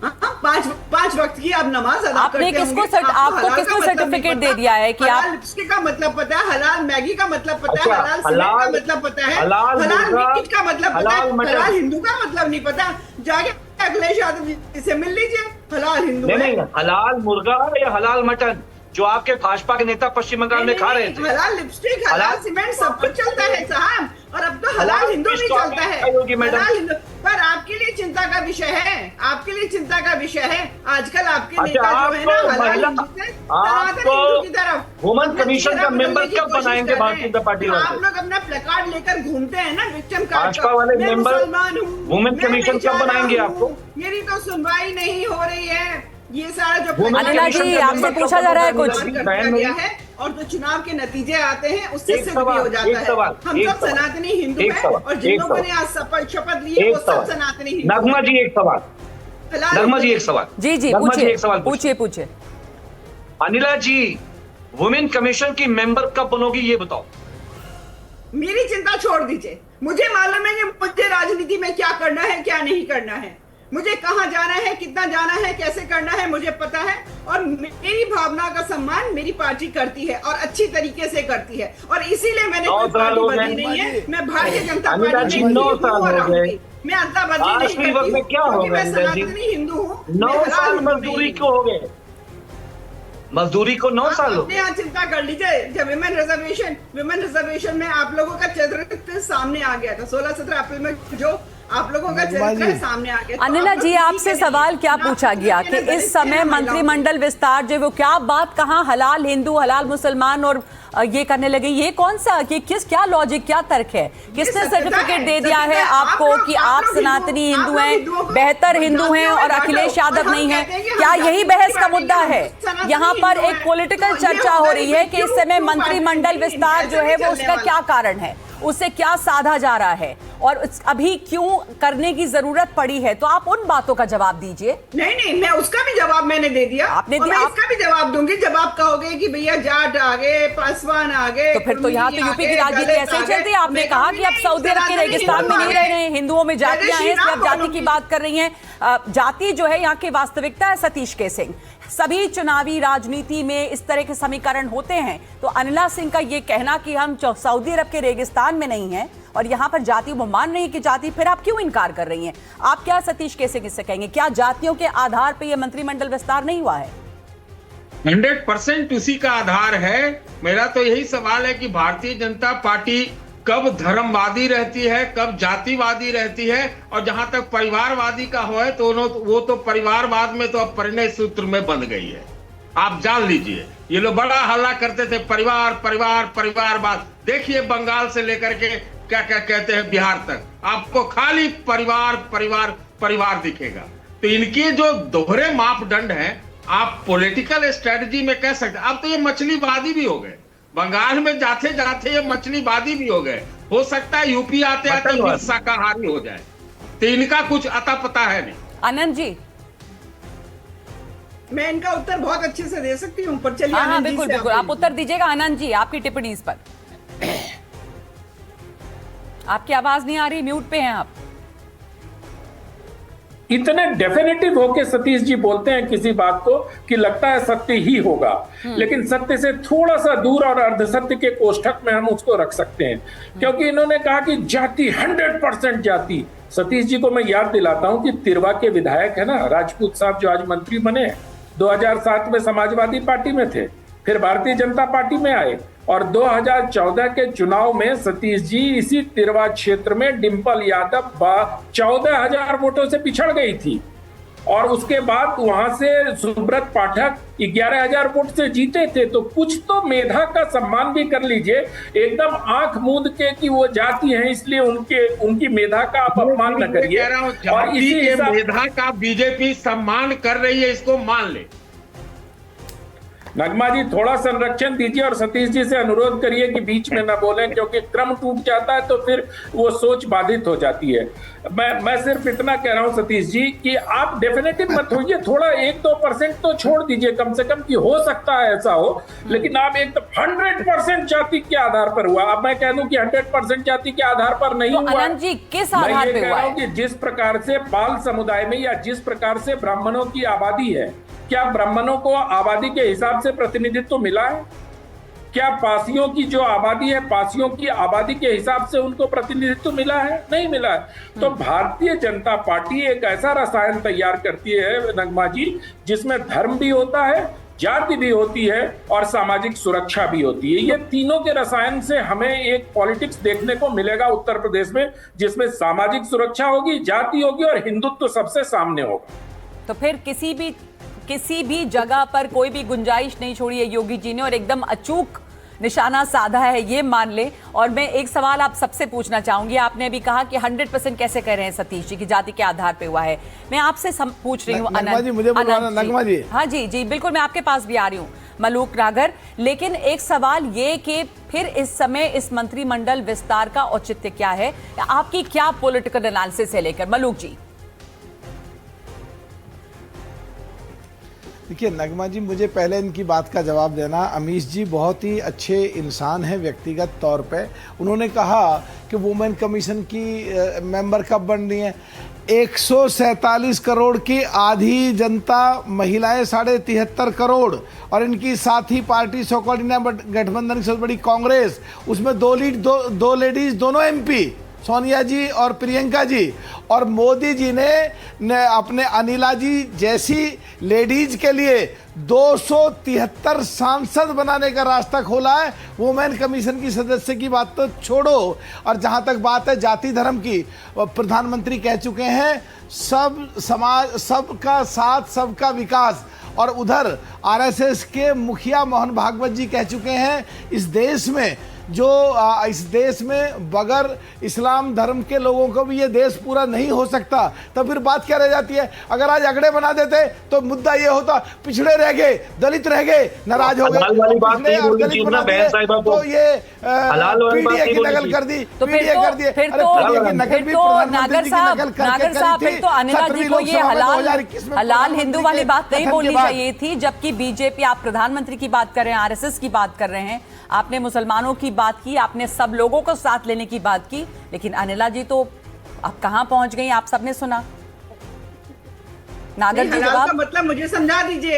पांच वक्त की आप नमाज अदा करते होंगे। आपको किसको सर्टिफिकेट दे दिया है कि आप? लिपस्टिक का मतलब पता है, हलाल मैगी का मतलब पता है, हलाल सीमेंट का मतलब पता है, हलाल मीट का मतलब पता है, हलाल हिंदू का मतलब नहीं पता। जाके अखिलेश यादव से मिल लीजिए, हलाल हिंदू नहीं, हलाल मुर्गा या हलाल मटन जो आपके भाजपा के नेता पश्चिम बंगाल में खा रहे थे। हलाल लिपस्टिक, हलाल सीमेंट सब कुछ चलता है साहब, और अब तो हलाल हिंदू नहीं चलता है। हलाल हिंदू पर आपके लिए चिंता का विषय है, आपके लिए चिंता का विषय है। आजकल आपके अच्छा, नेता जो है ना महिला आपको वुमेन कमीशन का मेंबर कब बनाएंगे भारतीय जनता पार्टी वाले? आप लोग अपना प्लेकार्ड लेकर घूमते हैं ना विक्टिम कार्ड भाजपा वाले मेंबर वुमेन कमीशन कब बनाएंगे आपको? मेरी तो सुनवाई नहीं हो रही है। ये सारा जो अनिला जी, आपसे पूछा जा रहा है कुछ है और जो चुनाव के नतीजे आते हैं उससे सिद्ध भी हो जाता है। हम सब सनातनी हिंदू हैं और जिन लोगों ने आज शपथ ली है वो सब सनातनी हिंदू। नगमा जी एक सवाल, नगमा जी एक सवाल, जी जी पूछिए। अनिला जी, वुमेन कमीशन की मेंबर कब बनोगी ये बताओ। मेरी चिंता छोड़ दीजिए, मुझे मालूम है कि मुझे राजनीति में क्या करना है क्या नहीं करना है, मुझे कहां जाना है, कितना जाना है, कैसे करना है मुझे पता है। और मेरी भावना का सम्मान मेरी पार्टी करती है और अच्छी तरीके से करती है और इसीलिए मैंने कोई पार्टी बदली नहीं है। मैं भारतीय जनता पार्टी में 9 साल हो गए, मैं अदला बदली नहीं करती क्या हो गया? मैं सनातनी हिंदू हूँ। 9 साल मजदूरी क्यों हो गए? मजदूरी को 9 साल हो अपने यहाँ चिंता कर लीजिए। जब विमेन रिजर्वेशन में आप लोगों का चरित्र सामने आ गया था 16-17 अप्रैल में, जो आप लोगों का चरित्र सामने आ गया। अनिला जी, आपसे सवाल क्या पूछा गया कि इस समय मंत्रिमंडल विस्तार जो वो क्या बात कहाँ हलाल हिंदू हलाल मुसलमान और ये करने लगे, ये कौन सा कि क्या लॉजिक क्या तर्क है? किसने सर्टिफिकेट दे दिया है आपको कि आप सनातनी हिंदू हैं, बेहतर हिंदू हैं और अखिलेश यादव नहीं है? क्या यही बहस का मुद्दा है? यहाँ पर एक पॉलिटिकल चर्चा हो रही है कि इस समय मंत्रिमंडल विस्तार जो है वो उसका क्या कारण है, उससे क्या साधा जा रहा है और अभी क्यों करने की जरूरत पड़ी है? तो आप उन बातों का जवाब दीजिए। नहीं, मैं उसका भी जवाब मैंने दे दिया। आपने दिया, मैं इसका भी जवाब दूंगी जब आप कहोगे कि भैया जाट आ गए, पासवान आ गए। तो फिर तो यहाँ तो यूपी की राजनीति ऐसे ही चलती है। आपने कहा कि अब सऊदी अरब के रेगिस्तान में नहीं रह रहे हैं, हिंदुओं में जातियां हैं, इसलिए आप जाति की बात कर रही हैं। जाति जो है यहाँ की वास्तविकता है सतीश के सिंह। सभी चुनावी राजनीति में इस तरह के समीकरण होते हैं। तो अनिला सिंह का ये कहना कि हम सऊदी अरब के रेगिस्तान में नहीं हैं और यहाँ पर जाति वो मान रही है कि जाति, फिर आप क्यों इनकार कर रही हैं? आप क्या सतीश के सिंह इससे कहेंगे? क्या जातियों के आधार पर यह मंत्रिमंडल विस्तार नहीं हुआ है? 100% उसी का आधार है। मेरा तो यही सवाल है कि भारतीय जनता पार्टी कब धर्मवादी रहती है, कब जातिवादी रहती है, और जहां तक परिवारवादी का हो है तो वो तो परिवारवाद में तो अब परिणय सूत्र में बंध गई है। आप जान लीजिए, ये लोग बड़ा हल्ला करते थे परिवार परिवार परिवारवाद। देखिए बंगाल से लेकर के क्या क्या कहते हैं बिहार तक, आपको खाली परिवार परिवार परिवार दिखेगा। तो इनके जो दोहरे मापदंड हैं, आप पॉलिटिकल स्ट्रेटजी में कह सकते हैं। अब तो ये मछलीवादी भी हो गए, बंगाल में जाते जाते ये मछलीवादी भी हो गए। हो सकता है यूपी आते आते शाकाहारी हो जाए। तो इनका कुछ अता पता है नहीं। आनंद जी, मैं इनका उत्तर बहुत अच्छे से दे सकती हूँ, पर चलिए हाँ बिल्कुल बिल्कुल आप उत्तर दीजिएगा। आनंद जी, आपकी टिप्पणी इस पर। आपकी आवाज नहीं आ रही, म्यूट पे हैं आप। इतने डेफिनेटिव होके सतीश जी बोलते हैं किसी बात को कि लगता है सत्य ही होगा, लेकिन सत्य से थोड़ा सा दूर और अर्धसत्य के कोष्ठक में हम उसको रख सकते हैं। क्योंकि इन्होंने कहा कि जाति 100% जाति। सतीश जी को मैं याद दिलाता हूं कि तिरवा के विधायक है ना राजपूत साहब, जो आज मंत्री बने, 2007 में समाजवादी पार्टी में थे, फिर भारतीय जनता पार्टी में आए और 2014 के चुनाव में सतीश जी इसी तिरवा क्षेत्र में डिंपल यादव 14,000 वोटों से पिछड़ गई थी और उसके बाद वहां से सुब्रत पाठक 11,000 वोट से जीते थे। तो कुछ तो मेधा का सम्मान भी कर लीजिए। एकदम आंख मूंद के कि वो जाति हैं इसलिए उनकी मेधा का आप अपमान न करिए। और इसी मेधा का बीजेपी सम्मान कर रही है, इसको मान ले। नगमा जी थोड़ा संरक्षण दीजिए और सतीश जी से अनुरोध करिए कि बीच में ना बोलें, क्योंकि क्रम टूट जाता है तो फिर वो सोच बाधित हो जाती है। मैं सिर्फ इतना कह रहा हूं सतीश जी कि आप डेफिनेटिव मत होइए, थोड़ा 1-2% तो छोड़ दीजिए कम से कम, कि हो सकता है ऐसा हो, लेकिन आप एकदम 100% जाति के आधार पर हुआ। अब मैं कह दूं कि 100% जाति के आधार पर नहीं हुआ। अनंत जी, किस आधार पे हुआ है? कि जिस प्रकार से पाल समुदाय में या जिस प्रकार से ब्राह्मणों की आबादी है, क्या ब्राह्मणों को आबादी के हिसाब से प्रतिनिधित्व मिला है? क्या पासियों की जो आबादी है, पासियों की आबादी के हिसाब से उनको प्रतिनिधित्व मिला है? नहीं मिला है। तो भारतीय जनता पार्टी एक ऐसा रसायन तैयार करती है नगमा जी, जिसमें धर्म भी होता है, जाति भी होती है और सामाजिक सुरक्षा भी होती है। ये तीनों के रसायन से हमें एक पॉलिटिक्स देखने को मिलेगा उत्तर प्रदेश में, जिसमें सामाजिक सुरक्षा होगी, जाति होगी और हिंदुत्व सबसे सामने होगा। तो फिर किसी भी जगह पर कोई भी गुंजाइश नहीं छोड़ी है योगी जी ने और एकदम अचूक निशाना साधा है, ये मान ले। और मैं एक सवाल आप सबसे पूछना चाहूंगी, आपने अभी कहा कि 100% कैसे कह रहे हैं सतीश जी की जाति के आधार पे हुआ है। मैं आपसे पूछ रही हूँ नगमा जी। हाँ जी जी बिल्कुल, मैं आपके पास भी आ रही हूँ मलूक नागर, लेकिन एक सवाल ये कि फिर इस समय इस मंत्रिमंडल विस्तार का औचित्य क्या है, आपकी क्या पॉलिटिकल एनालिसिस है लेकर, मलूक जी? देखिए नगमा जी, मुझे पहले इनकी बात का जवाब देना। अमीश जी बहुत ही अच्छे इंसान हैं व्यक्तिगत तौर पे। उन्होंने कहा कि वुमेन कमीशन की मेंबर कब बन रही हैं। 147 करोड़ की आधी जनता, महिलाएं 73.5 करोड़, और इनकी साथी पार्टी सो कॉल्ड इंडिया गठबंधन की सबसे बड़ी कांग्रेस, उसमें दो लेडीज, दोनों MP, सोनिया जी और प्रियंका जी। और मोदी जी ने अपने अनिला जी जैसी लेडीज के लिए 273 सांसद बनाने का रास्ता खोला है। वुमेन कमीशन की सदस्य की बात तो छोड़ो, और जहां तक बात है जाति धर्म की, प्रधानमंत्री कह चुके हैं सब समाज, सबका साथ सबका विकास। और उधर RSS के मुखिया मोहन भागवत जी कह चुके हैं इस देश में बगैर इस्लाम धर्म के लोगों को भी ये देश पूरा नहीं हो सकता। तो फिर बात क्या रह जाती है? अगर आज अगड़े बना देते तो मुद्दा ये होता पिछड़े रह गए, दलित रह गए, नाराज हो गए, तो ये PDA की नकल कर दी, PDA कर दिए। फिर तो नागर साहब फिर तो अनिला जी को ये हलाल हिंदू वाली बात नहीं बोलनी चाहिए थी, जबकि बीजेपी, आप प्रधानमंत्री की बात कर रहे हैं, RSS की बात कर रहे हैं, आपने मुसलमानों की बात की, आपने सब लोगों को साथ लेने की बात की, लेकिन अनिला जी तो अब कहां पहुंच गई आप सबने सुना। नागर जी हलाल का मतलब मुझे समझा दीजिए,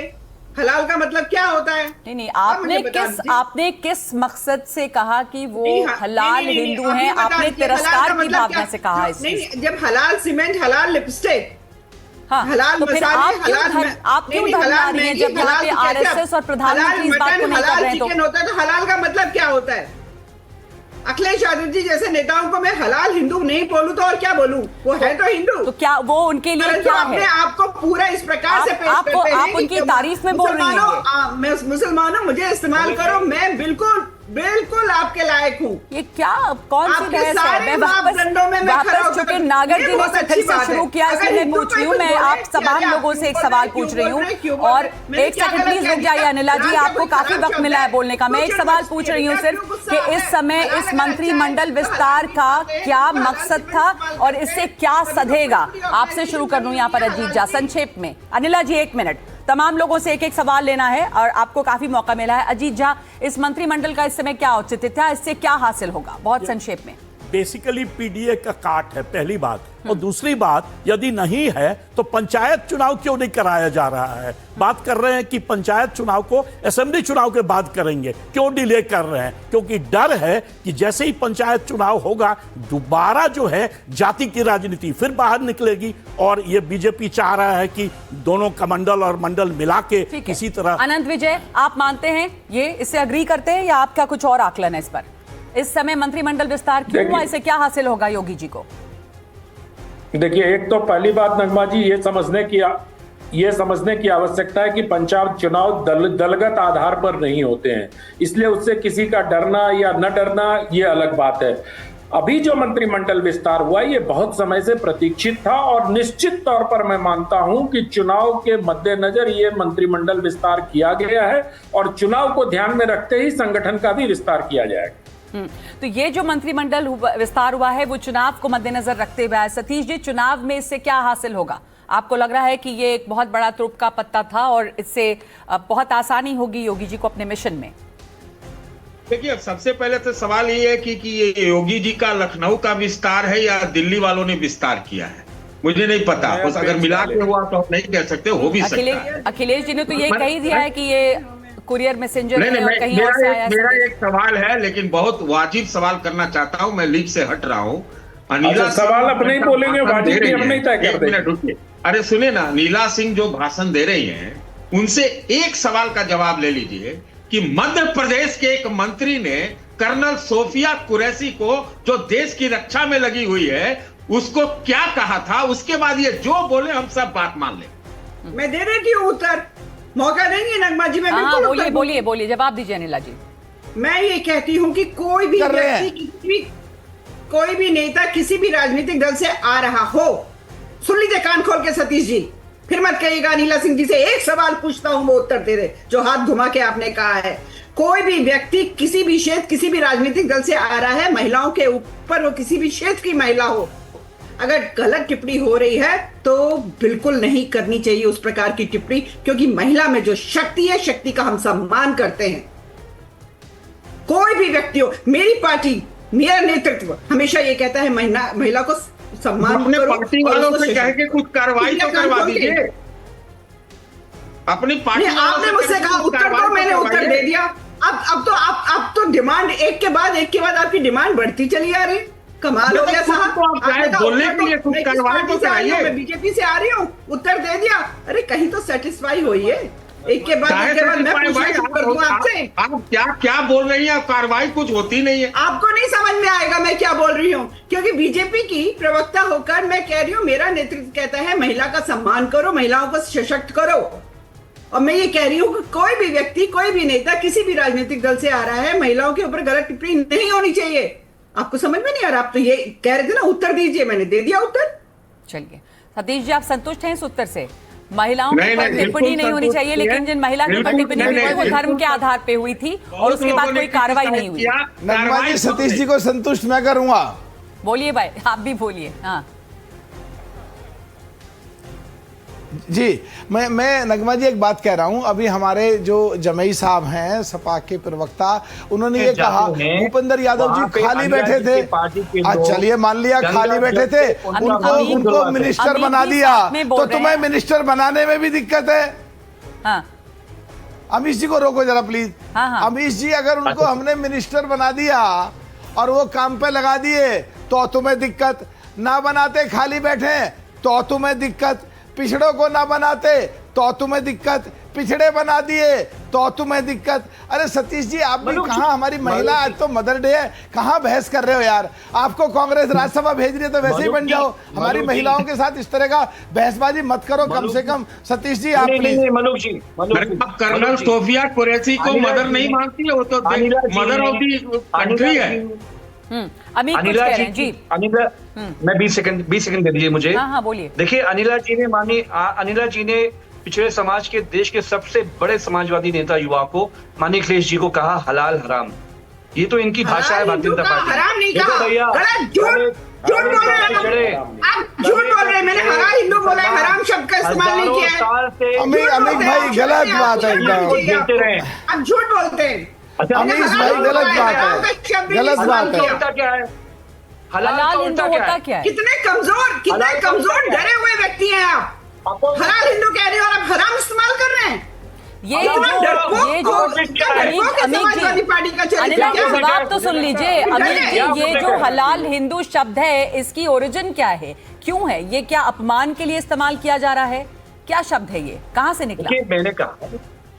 हलाल का मतलब क्या होता है? नहीं, आपने किस मकसद से कहा कि वो हलाल हिंदू हैं? आपने तिरस्कार की भावना से कहा इस चीज? जब हलाल सीमेंट, हलाल लिपस्टिक, हाँ, हलाल तो फिर आप क्यों धर्मा रही हैं जब यहाँ पे RSS और प्रधानमंत्री इस बात को नहीं कर रहे हैं? चिकन होता है तो हलाल का मतलब क्या होता है? अखिलेश यादव जी जैसे नेताओं को मैं हलाल हिंदू नहीं बोलूं तो और क्या बोलूं? वो है तो हिंदू, तो क्या वो उनके लिए क्या है? अपने आपको पूरा इस प्रकार से पेश करते हैं, आप उनकी तारीफ में बोल रही हैं। मुसलमानों मुझे इस्तेमाल करो, मैं बिल्कुल आपके लायक हूँ। ये क्या, कौन सी बहस है? मैं वापस चूंकि नागर जी ने फिर से शुरू किया इसलिए मैं पूछ रही हूँ, मैं आप तमाम लोगों से एक सवाल पूछ रही हूँ। और एक सेकंड प्लीज रुक जाइए अनिला जी, आपको काफी वक्त मिला है बोलने का। मैं एक सवाल पूछ रही हूँ सिर्फ कि इस समय इस मंत्रिमंडल विस्तार का क्या मकसद था और इससे क्या सधेगा? आपसे शुरू कर दूं यहाँ पर अजीत झा, संक्षेप में। अनिला जी 1 मिनट, तमाम लोगों से एक एक सवाल लेना है और आपको काफी मौका मिला है। अजीत झा, इस मंत्रिमंडल का इस समय क्या औचित्य था, इससे क्या हासिल होगा, बहुत संक्षेप में? बेसिकली PDA का काट है, पहली बात। और दूसरी बात, यदि नहीं है तो पंचायत चुनाव क्यों नहीं कराया जा रहा है? बात कर रहे हैं कि पंचायत चुनाव को असेंबली चुनाव के बाद करेंगे, क्यों डिले कर रहे हैं? क्योंकि डर है कि जैसे ही पंचायत चुनाव होगा दोबारा जो है जाति की राजनीति फिर बाहर निकलेगी, और ये बीजेपी चाह रहा है कि दोनों का मंडल और मंडल मिला के किसी तरह। अनंत विजय, आप मानते हैं ये, इससे अग्री करते हैं या आपका कुछ और आकलन है इस पर? इस समय मंत्रिमंडल विस्तार क्यों हुआ, इससे क्या हासिल होगा योगी जी को? देखिए, एक तो पहली बात नगमा जी, ये समझने की आवश्यकता है कि पंचायत चुनाव दलगत आधार पर नहीं होते हैं, इसलिए उससे किसी का डरना या न डरना ये अलग बात है। अभी जो मंत्रिमंडल विस्तार हुआ ये बहुत समय से प्रतीक्षित था, और निश्चित तौर पर मैं मानता हूं कि चुनाव के मद्देनजर ये मंत्रिमंडल विस्तार किया गया है, और चुनाव को ध्यान में रखते ही संगठन का भी विस्तार किया जाएगा। तो ये जो मंत्रिमंडल विस्तार हुआ है वो चुनाव को मद्देनजर रखते हुए है। सतीश जी, चुनाव में इससे क्या हासिल होगा? आपको लग रहा है कि ये एक बहुत बड़ा तुरुप का पत्ता था और इससे बहुत आसानी होगी योगी जी को अपने मिशन में? देखिए, अब सबसे पहले तो सवाल ये है कि ये योगी जी का लखनऊ का विस्तार है या दिल्ली वालों ने विस्तार किया है, मुझे नहीं पता। बस अगर मिला के हुआ तो नहीं कह सकते, हो भी सकता है। अखिलेश जी ने तो ये कही दिया है कि ये कुरियर मैसेंजर है और कहीं और से आया। मेरा एक सवाल है, लेकिन बहुत वाजिब सवाल करना चाहता हूं, मैं लीक से हट रहा हूं। अनिला सवाल अपने ही बोलेंगे, वाजिब भी अपने ही तय कर देंगे। अरे सुने ना, नीला सिंह जो भाषण दे रही हैं उनसे एक सवाल का जवाब ले लीजिए कि मध्य प्रदेश के एक मंत्री ने कर्नल सोफिया कुरैशी को, जो देश की रक्षा में लगी हुई है, उसको क्या कहा था। उसके बाद ये जो बोले हम सब बात मान ले। मैं दे देती हूँ उत्तर, मौका देंगे नगमा जी। मैं बिल्कुल बोलिए बोलिए बोलिए, जवाब दीजिए अनिला जी। मैं ये कहती हूँ कि कोई भी व्यक्ति, कोई भी नेता किसी भी राजनीतिक दल से आ रहा हो, सुन लीजिए कान खोल के सतीश जी, फिर मत कहिएगा अनिला सिंह जी से एक सवाल पूछता हूं वो उत्तर दे दे, जो हाथ घुमा के आपने कहा है। कोई भी व्यक्ति किसी भी क्षेत्र, किसी भी राजनीतिक दल से आ रहा है, महिलाओं के ऊपर, वो किसी भी क्षेत्र की महिला हो, अगर गलत टिप्पणी हो रही है तो बिल्कुल नहीं करनी चाहिए उस प्रकार की टिप्पणी, क्योंकि महिला में जो शक्ति है, शक्ति का हम सम्मान करते हैं। कोई भी व्यक्ति हो, मेरी पार्टी, मेरा नेतृत्व हमेशा ये कहता है महिला को सम्मान अपने पार्टी वालों से कह के कुछ कार्रवाई तो करवा दीजिए। अपनी पार्टी आपने मुझसे कहा उत्तर दो, मैंने उत्तर दे दिया। अब तो डिमांड एक के बाद आपकी डिमांड बढ़ती चली आ रही। कमाल हो गया साहब, बोलने के लिए कुछ कार्रवाई तो कराइए। मैं बीजेपी से आ रही हूँ, उत्तर दे दिया। अरे कहीं तो सेटिस्फाई होइए, एक के बाद मैं आपसे। आप क्या बोल रही हैं? कार्रवाई कुछ होती नहीं है। आपको नहीं समझ में आएगा मैं क्या बोल रही हूँ, क्योंकि बीजेपी की प्रवक्ता होकर मैं कह रही हूँ, मेरा नेतृत्व कहता है महिला का सम्मान करो, महिलाओं को सशक्त करो। और मैं ये कह रही हूँ कि कोई भी व्यक्ति, कोई भी नेता किसी भी राजनीतिक दल से आ रहा है, महिलाओं के ऊपर गलत टिप्पणी नहीं होनी चाहिए। आपको समझ में नहीं आ रहा? आप तो ये कह रहे थे ना उत्तर दीजिए, मैंने दे दिया उत्तर। चलिए सतीश जी, आप संतुष्ट हैं इस उत्तर से? महिलाओं पर टिप्पणी नहीं होनी चाहिए, लेकिन जिन महिला के ऊपर टिप्पणी हुई वो धर्म के आधार पे हुई थी और उसके बाद कोई कार्रवाई नहीं हुई। नगमा जी, सतीश जी को संतुष्ट मैं करूंगा। बोलिए भाई, आप भी बोलिए। हाँ जी, मैं नगमा जी एक बात कह रहा हूं। अभी हमारे जो जमई साहब हैं, सपा के प्रवक्ता, उन्होंने ये कहा भूपेंद्र यादव जी खाली बैठे थे। चलिए मान लिया खाली बैठे थे, उनको मिनिस्टर बना दिया, तो तुम्हें मिनिस्टर बनाने में भी दिक्कत है? हाँ। अमीश जी को रोको जरा प्लीज। अमीश जी, अगर उनको हमने मिनिस्टर बना दिया और वो काम पे लगा दिए तो तुम्हें दिक्कत, ना बनाते खाली बैठे तो तुम्हें दिक्कत, पिछड़ों को ना बनाते तो तुम्हें दिक्कत, पिछड़े बना दिए तो तुम्हें दिक्कत। अरे सतीश जी, आप भी कहाँ, हमारी महिला, आज तो मदर डे है, कहाँ बहस कर रहे हो यार? आपको कांग्रेस राज्यसभा भेज रही है तो वैसे ही बन जाओ। हमारी महिलाओं के साथ इस तरह का बहसबाजी मत करो कम से कम। सतीश जी आप प्लीज। कर्नल सोफिया कुरैशी को मदर नहीं मानती है, वो तो मदर ऑफ दी कंट्री है। अनिला जी, मैं 20 सेकंड दे दीजिए मुझे। हाँ बोलिए। देखिए, अनिला जी ने पिछड़े समाज के, देश के सबसे बड़े समाजवादी नेता युवा को, माननीय अखिलेश जी को कहा हलाल हराम। ये तो इनकी भाषा है भारतीय जनता पार्टी। हराम नहीं कहा, झूठ बोल रहे हैं आप, झूठ बोल रहे हैं। मैंने हराम हिंदू बोला है, हराम शब्द का इस्तेमाल नहीं किया है। अमित भाई गलत बात है एकदम, आप झूठ बोलते हैं। अमीश भाई गलत बात है, गलत बात है। क्या है हलाल हिंदू होता क्या है? कितने कमजोर डरे हुए व्यक्ति हैं आप। हलाल हिंदू कह रहे हो और आप हराम इस्तेमाल कर रहे हैं। ये जो अनिला जी, जवाब तो सुन लीजिए। अमित जी, ये जो हलाल हिंदू शब्द है, इसकी ओरिजिन क्या है, क्यों है ये? क्या अपमान के लिए इस्तेमाल किया जा रहा है? क्या शब्द है ये, कहाँ से निकला?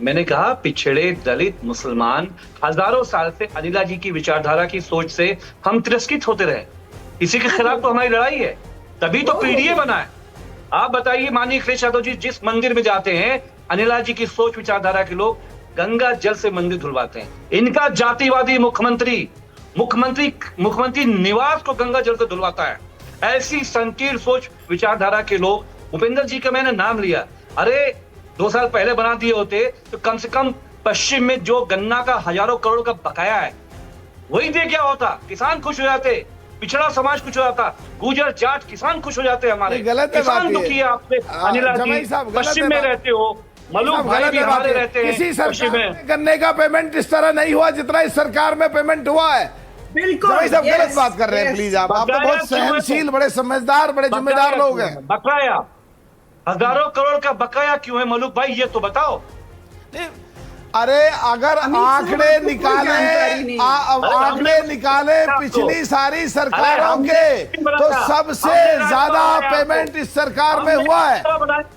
मैंने कहा पिछड़े, दलित, मुसलमान, हजारों साल से अनिला जी की विचारधारा की सोच से हम तिरस्कृत होते रहे। इसी के खिलाफ तो हमारी लड़ाई है, तभी तो पीडीए बना है। आप बताइए माननीय अखिलेश यादव जी, जिस मंदिर में जाते हैं, अनिला जी की सोच विचारधारा के लोग गंगा जल से मंदिर धुलवाते हैं। इनका जातिवादी मुख्यमंत्री निवास को गंगा जल से धुलवाता है। ऐसी संकीर्ण सोच विचारधारा के लोग, भूपेंद्र जी का मैंने नाम लिया, अरे 2 साल पहले बना दिए होते तो कम से कम पश्चिम में जो गन्ना का हजारों करोड़ का बकाया है वही दे क्या होता, किसान खुश हो जाते, पिछड़ा समाज खुश हो जाता, गुजर जाट किसान खुश हो जाते। हमारे किसान दुखी है आपसे। अनिला जी पश्चिम में रहते हो, मलूक भाई भी हमारे रहते हैं। किसी सरकार में गन्ने का पेमेंट इस तरह नहीं हुआ जितना इस सरकार में पेमेंट हुआ है। बिल्कुल भाई साहब गलत बात कर रहे हैं प्लीज। आप तो बहुत सहनशील, बड़े समझदार, बड़े जिम्मेदार लोग हैं। बकाया हजारों करोड़ का बकाया क्यों है मलूक भाई, ये तो बताओ। अरे अगर आंकड़े निकाले पिछली सारी सरकारों के तो सबसे ज्यादा पेमेंट इस सरकार में हुआ है।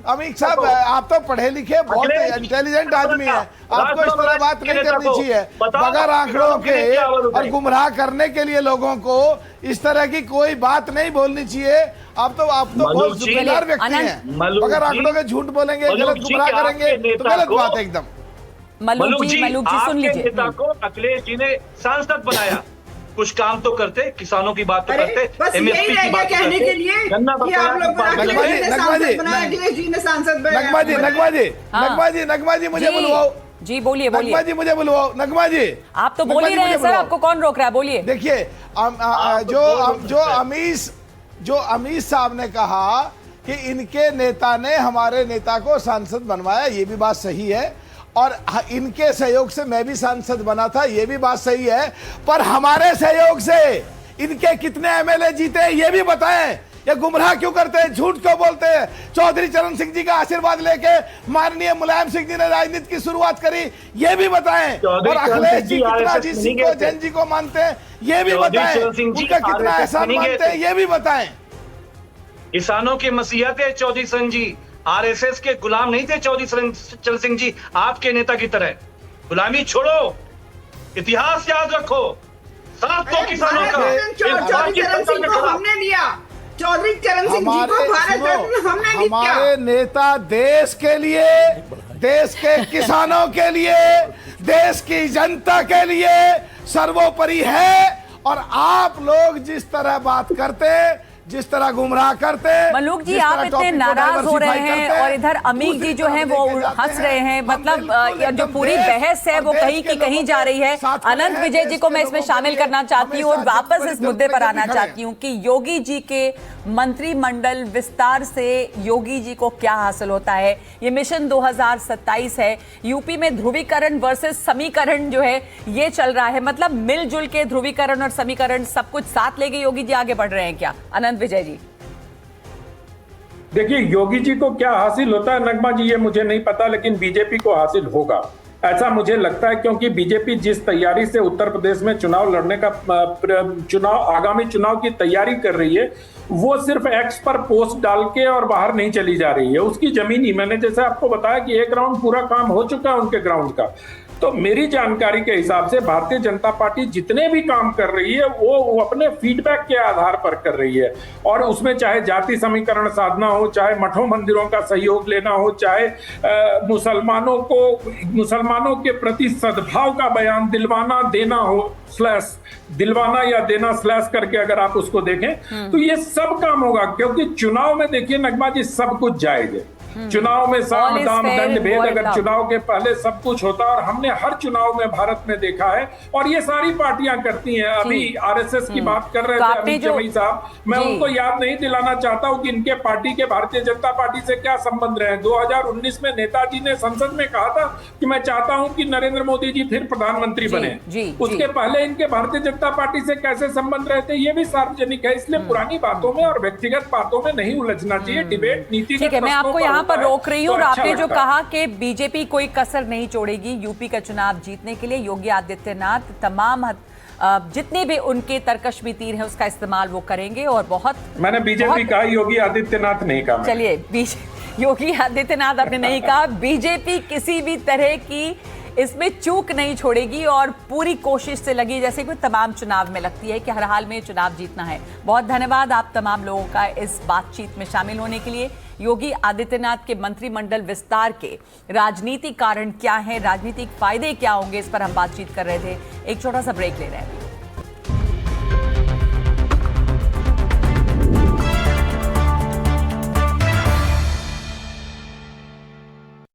अमित साहब, आप तो पढ़े लिखे बहुत इंटेलिजेंट आदमी है, आपको इस तरह बात नहीं करनी चाहिए। बगैर आंकड़ों के और गुमराह करने के लिए लोगों को इस तरह की कोई बात नहीं बोलनी चाहिए। आप तो बहुत जिम्मेदार व्यक्ति हैं। बगैर आंकड़ों के झूठ बोलेंगे, गलत गुमराह करेंगे तो गलत बात है एकदम। मलूक जी सुन लीजिए। नेता को अखिलेश जी ने सांसद बनाया, कुछ काम तो करते, किसानों की बात तो करते, MSP की बात कहने के लिए कि आप लोग नगमा जी मुझे बुलवाओ। जी बोलिए नगमा जी मुझे बुलवाओ। नगमा जी आप तो बोल ही रहे हैं सर, आपको कौन रोक रहा है? बोलिए। देखिए जो अमीश साहब ने कहा कि इनके नेता ने हमारे नेता को सांसद बनवाया, ये भी बात सही है, और इनके सहयोग से मैं भी सांसद बना था, ये भी बात सही है। पर हमारे सहयोग से इनके कितने MLA जीते ये भी बताएं। ये गुमराह क्यों करते हैं, झूठ क्यों बोलते हैं? चौधरी चरण सिंह जी का आशीर्वाद लेके माननीय मुलायम सिंह जी ने राजनीति की शुरुआत करी, ये भी बताएं। और अखिलेश जी कितना अजीत सिंह को, जैन जी को मानते हैं ये भी बताएं। उनका कितना एहसान मानते हैं ये भी बताएं। किसानों के मसीहा थे चौधरी चरण जी, RSS के गुलाम नहीं थे चौधरी चरण सिंह जी आपके नेता की तरह। गुलामी छोड़ो, इतिहास याद रखो, साथ दो किसानों का। चौधरी चरण सिंह को हमने दिया, चौधरी चरण सिंह जी को भारत रत्न हमने दिया। हमारे नेता देश के लिए, देश के किसानों के लिए, देश की जनता के लिए सर्वोपरि है। और आप लोग जिस तरह बात करते, जिस तरह गुमराह करते, मलूक जी आप इतने नाराज हो रहे हैं और इधर अमीर जी जो हैं वो हंस रहे हैं, मतलब जो पूरी बहस है वो कहीं की कहीं जा रही है। अनंत विजय जी को मैं इसमें शामिल करना चाहती हूँ और वापस इस मुद्दे पर आना चाहती हूँ कि योगी जी के मंत्रिमंडल विस्तार से योगी जी को क्या हासिल होता है। ये मिशन 2027 है, यूपी में ध्रुवीकरण वर्सेस समीकरण जो है ये चल रहा है, मतलब मिलजुल के ध्रुवीकरण और समीकरण सब कुछ साथ लेके योगी जी आगे बढ़ रहे हैं क्या? अनंत विजय जी। देखिए, योगी जी को क्या हासिल होता है नगमा जी ये मुझे नहीं पता, लेकिन बीजेपी को हासिल होगा ऐसा मुझे लगता है, क्योंकि बीजेपी जिस तैयारी से उत्तर प्रदेश में चुनाव लड़ने का आगामी चुनाव की तैयारी कर रही है, वो सिर्फ एक्स पर पोस्ट डाल के और बाहर नहीं चली जा रही है। उसकी जमीनी, मैंने जैसे आपको बताया कि एक राउंड पूरा काम हो चुका है उनके ग्राउंड का। तो मेरी जानकारी के हिसाब से भारतीय जनता पार्टी जितने भी काम कर रही है वो अपने फीडबैक के आधार पर कर रही है, और उसमें चाहे जाति समीकरण साधना हो, चाहे मठों मंदिरों का सहयोग लेना हो, चाहे मुसलमानों के प्रति सद्भाव का बयान दिलवाना देना हो, स्लैश दिलवाना या देना स्लैश करके अगर आप उसको देखें तो ये सब काम होगा। क्योंकि चुनाव में देखिए नगमा जी सब कुछ जायज है। चुनाव में साम दाम दंड भेद, अगर चुनाव के पहले सब कुछ होता, और हमने हर चुनाव में भारत में देखा है, और ये सारी पार्टियां करती हैं। अभी RSS की बात कर रहे थे अमित चौधरी साहब, मैं उनको याद नहीं दिलाना चाहता हूं कि इनके पार्टी के भारतीय जनता पार्टी से क्या संबंध रहे। 2019 में नेताजी ने संसद में कहा था कि मैं चाहता हूं कि नरेंद्र मोदी जी फिर प्रधानमंत्री बने। उसके पहले इनके भारतीय जनता पार्टी से कैसे संबंध रहे थे ये भी सार्वजनिक है। इसलिए पुरानी बातों में और व्यक्तिगत बातों में नहीं उलझना चाहिए। डिबेट नीतिगत मैं आपको यहाँ पर रोक रही हूँ। और आपने जो कहा कि बीजेपी कोई कसर नहीं छोड़ेगी यूपी का चुनाव जीतने के लिए, योगी आदित्यनाथ तमाम जितने भी उनके तरकश भी तीर है उसका इस्तेमाल वो करेंगे। और बहुत मैंने बीजेपी कहा, योगी आदित्यनाथ नहीं कहा। चलिए, योगी आदित्यनाथ आपने नहीं कहा। बीजेपी किसी भी तरह की इसमें चूक नहीं छोड़ेगी और पूरी कोशिश से लगी, जैसे कि तमाम चुनाव में लगती है कि हर हाल में चुनाव जीतना है। बहुत धन्यवाद आप तमाम लोगों का इस बातचीत में शामिल होने के लिए। योगी आदित्यनाथ के मंत्रिमंडल विस्तार के राजनीतिक कारण क्या है, राजनीतिक फायदे क्या होंगे, इस पर हम बातचीत कर रहे थे। एक छोटा सा ब्रेक ले रहे हैं।